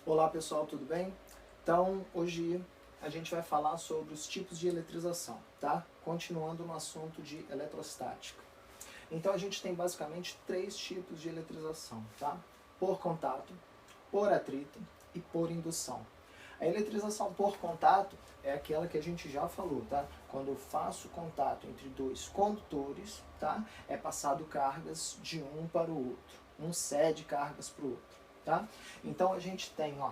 Olá pessoal, tudo bem? Então, hoje a gente vai falar sobre os tipos de eletrização, tá? Continuando no assunto de eletrostática. Então, a gente tem basicamente três tipos de eletrização, tá? Por contato, por atrito e por indução. A eletrização por contato é aquela que a gente já falou, tá? Quando eu faço contato entre dois condutores, tá? É passado cargas de um para o outro. Um cede cargas para o outro, tá? Então a gente tem, ó,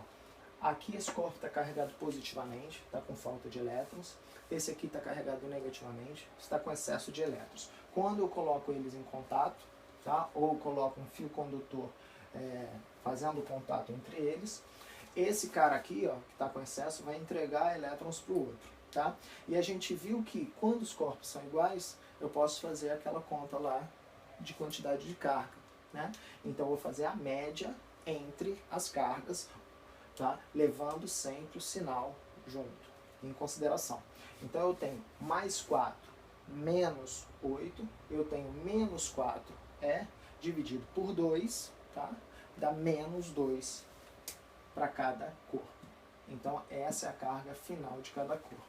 aqui esse corpo está carregado positivamente, está com falta de elétrons. Esse aqui está carregado negativamente, está com excesso de elétrons. Quando eu coloco eles em contato, tá? Ou coloco um fio condutor fazendo contato entre eles, esse cara aqui, ó, que está com excesso, vai entregar elétrons para o outro, tá? E a gente viu que quando os corpos são iguais, eu posso fazer aquela conta lá de quantidade de carga, né? Então eu vou fazer a média entre as cargas, tá? Levando sempre o sinal junto, em consideração. Então eu tenho mais 4 menos 8, eu tenho menos 4 dividido por 2, tá? Dá menos 2 para cada corpo. Então essa é a carga final de cada corpo.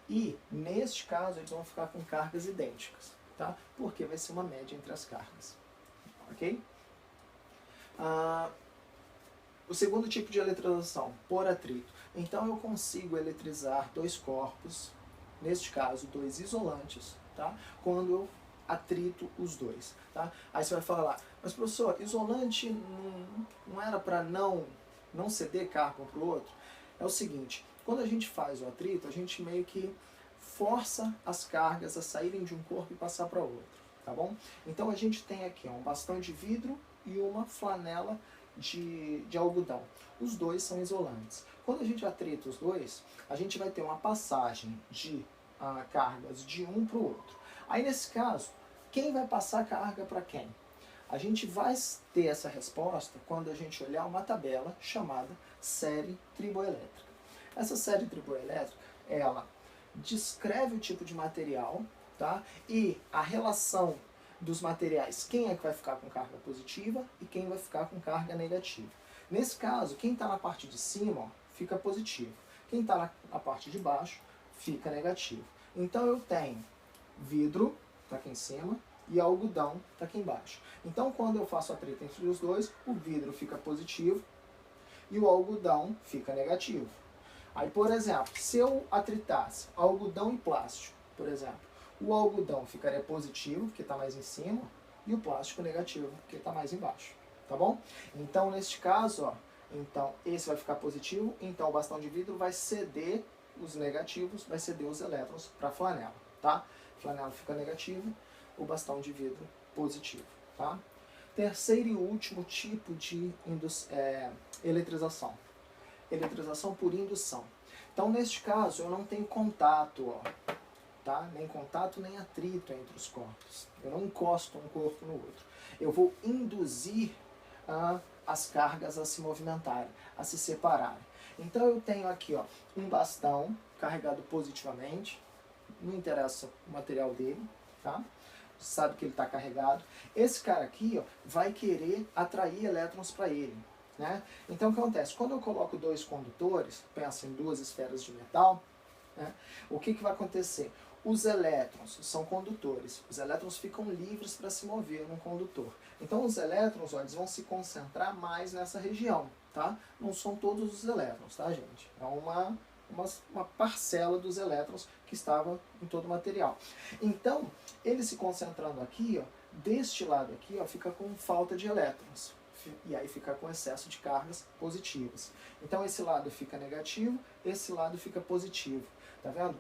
E neste caso eles vão ficar com cargas idênticas, tá? Porque vai ser uma média entre as cargas, ok? O segundo tipo de eletrização, por atrito. Então eu consigo eletrizar dois corpos, neste caso dois isolantes, tá? Quando eu atrito os dois, tá? Aí você vai falar, mas professor, isolante não era para não ceder carga um para o outro? É o seguinte, quando a gente faz o atrito, a gente meio que força as cargas a saírem de um corpo e passar para outro, tá bom? Então a gente tem aqui um bastão de vidro e uma flanela de algodão. Os dois são isolantes. Quando a gente atrita os dois, a gente vai ter uma passagem de cargas de um para o outro. Aí nesse caso, quem vai passar a carga para quem? A gente vai ter essa resposta quando a gente olhar uma tabela chamada série triboelétrica. Essa série triboelétrica, ela descreve o tipo de material, tá? E a relação dos materiais, quem é que vai ficar com carga positiva e quem vai ficar com carga negativa. Nesse caso, quem está na parte de cima, ó, fica positivo. Quem está na parte de baixo, fica negativo. Então eu tenho vidro, está aqui em cima, e algodão está aqui embaixo. Então quando eu faço atrito entre os dois, o vidro fica positivo e o algodão fica negativo. Aí, por exemplo, se eu atritasse algodão e plástico, por exemplo, o algodão ficaria positivo, porque está mais em cima, e o plástico negativo, porque está mais embaixo, tá bom? Então, neste caso, ó, então esse vai ficar positivo, então o bastão de vidro vai ceder os negativos, vai ceder os elétrons para a flanela, tá? A flanela fica negativa, o bastão de vidro positivo, tá? Terceiro e último tipo de eletrização. Eletrização por indução. Então, neste caso, eu não tenho contato, ó, tá? Nem contato, nem atrito entre os corpos. Eu não encosto um corpo no outro. Eu vou induzir as cargas a se movimentarem, a se separarem. Então, eu tenho aqui, ó, um bastão carregado positivamente, não interessa o material dele, tá? Sabe que ele está carregado. Esse cara aqui, ó, vai querer atrair elétrons para ele, né? Então o que acontece? Quando eu coloco dois condutores, pensa em duas esferas de metal, né? O que vai acontecer? Os elétrons são condutores. Os elétrons ficam livres para se mover num condutor. Então os elétrons, ó, eles vão se concentrar mais nessa região, tá? Não são todos os elétrons, tá, gente? É uma parcela dos elétrons que estava em todo o material. Então, ele se concentrando aqui, ó, deste lado aqui, ó, fica com falta de elétrons. E aí fica com excesso de cargas positivas. Então esse lado fica negativo, esse lado fica positivo. Tá vendo?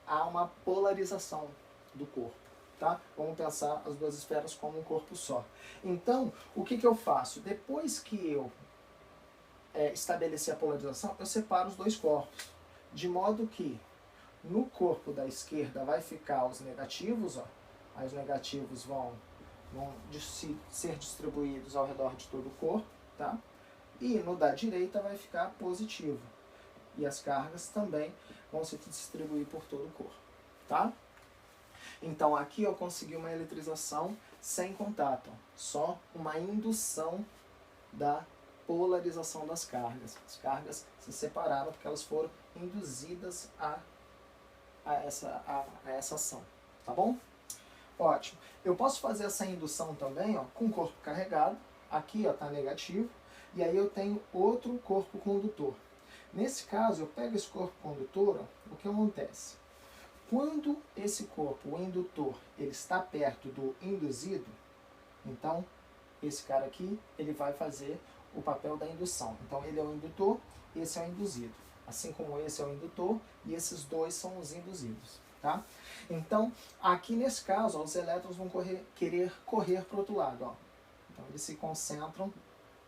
Há uma polarização do corpo. Tá? Vamos pensar as duas esferas como um corpo só. Então, o que eu faço? Depois que eu estabelecer a polarização, eu separo os dois corpos. De modo que no corpo da esquerda vai ficar os negativos, ó. Aí os negativos vão ser distribuídos ao redor de todo o corpo, tá? E no da direita vai ficar positivo. E as cargas também vão se distribuir por todo o corpo, tá? Então aqui eu consegui uma eletrização sem contato, ó. Só uma indução da polarização das cargas. As cargas se separaram porque elas foram induzidas a essa ação, tá bom? Ótimo. Eu posso fazer essa indução também, ó, com o corpo carregado. Aqui está negativo. E aí eu tenho outro corpo condutor. Nesse caso, eu pego esse corpo condutor, ó, o que acontece? Quando esse corpo, o indutor, ele está perto do induzido, então esse cara aqui, ele vai fazer o papel da indução. Então ele é o indutor, esse é o induzido. Assim como esse é o indutor e esses dois são os induzidos. Tá? Então, aqui nesse caso, ó, os elétrons vão querer correr para o outro lado. Ó. Então eles se concentram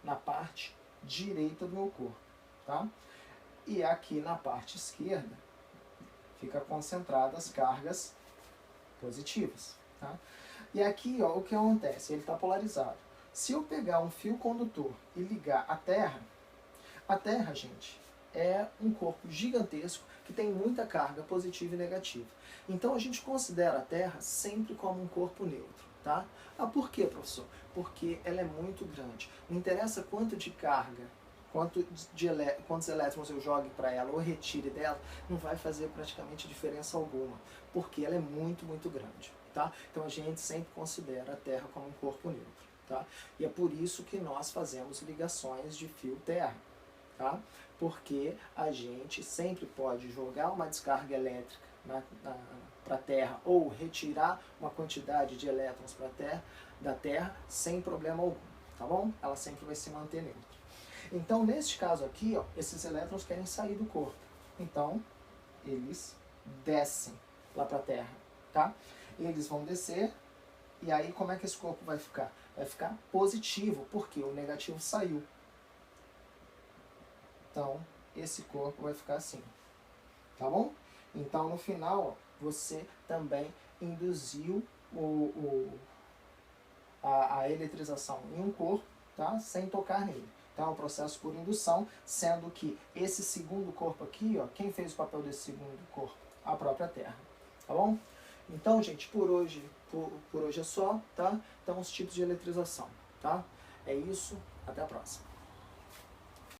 na parte direita do meu corpo. Tá? E aqui na parte esquerda, fica concentradas as cargas positivas. Tá? E aqui, ó, o que acontece? Ele está polarizado. Se eu pegar um fio condutor e ligar à Terra, gente, é um corpo gigantesco que tem muita carga positiva e negativa. Então a gente considera a Terra sempre como um corpo neutro. Tá? Ah, por quê, professor? Porque ela é muito grande. Não interessa quanto de carga, quantos elétrons eu jogue para ela ou retire dela, não vai fazer praticamente diferença alguma, porque ela é muito, muito grande. Tá? Então a gente sempre considera a Terra como um corpo neutro. Tá? E é por isso que nós fazemos ligações de fio-terra. Tá? Porque a gente sempre pode jogar uma descarga elétrica para a Terra ou retirar uma quantidade de elétrons da Terra sem problema algum. Tá bom? Ela sempre vai se manter neutra. Então, neste caso aqui, ó, esses elétrons querem sair do corpo. Então, eles descem lá para a Terra. Tá? Eles vão descer, e aí como é que esse corpo vai ficar? Vai ficar positivo, porque o negativo saiu. Então, esse corpo vai ficar assim. Tá bom? Então, no final, ó, você também induziu a eletrização em um corpo, tá? Sem tocar nele. Então, é um processo por indução, sendo que esse segundo corpo aqui, ó, quem fez o papel desse segundo corpo? A própria Terra. Tá bom? Então, gente, por hoje é só, tá? Então, os tipos de eletrização, tá? É isso, até a próxima.